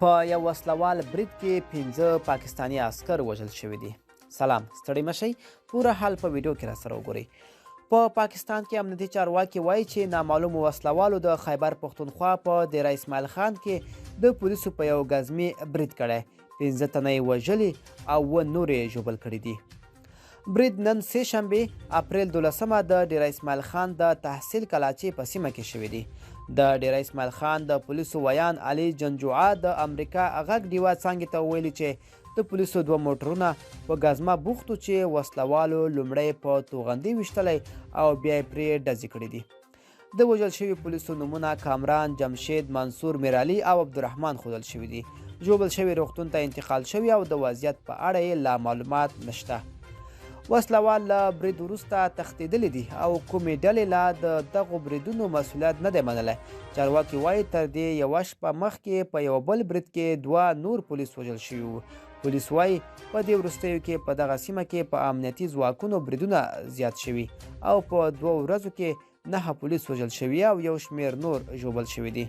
په یو وسلوال برید کې 15 پاکستانی عسکر وژل شوي دي. سلام، ستړي مشئ، پوره حال په ویډیو کې راسره وګورئ. په پاکستان کې امنیتي چارواکي وایي چې نامعلومو وسلوالو د خیبر پښتونخوا په دیره اسماعیل خان کې د پولیسو په یو ګزمي برید کړی. 15 تنه یې وژلي او 9 نور یې ژوبل کړي دي. برید نن سه شنبه اپریل 12 د ډیره اسماعیل خان د تحصیل کلاچې په سیمه کې شوی دی. د ډیره اسماعیل خان د پولیسو ویان علي جنجوعه د امریکا غږ ډیوا څانګې ته ویلي چې د پولیسو 2 موټرونه په ګزمه بوختو چې وسلوالو لومړی په توغندي ویشتلی او بیا یې پرې ډزې کړي دي. د وژل شوي پولیسو نومونه کامران، جمشید، منصور، میرعلي او عبدالرحمن ښودل شوي دي. ژوبل شوي روغتون ته انتقال شوي او د وضعیت په اړه یې لا معلومات نشته. وسلوال له برید وروسته تښتېدلی دي او کومې ډلې لا د دغو بریدونو مسؤلیت نه دی منلی. چارواکي وایي تر دې یوه شپه مخکې په یو بل برید کې 2 نور پولیس وژل شوي وو. پولیس وایي په دې وروستیو کې په دغه سیمه کې په امنیتي ځواکونو بریدونه زیات شوي او په 2 ورځو کې 9 پولیس وژل شوي او یو شمېر نور ژوبل شوي دي.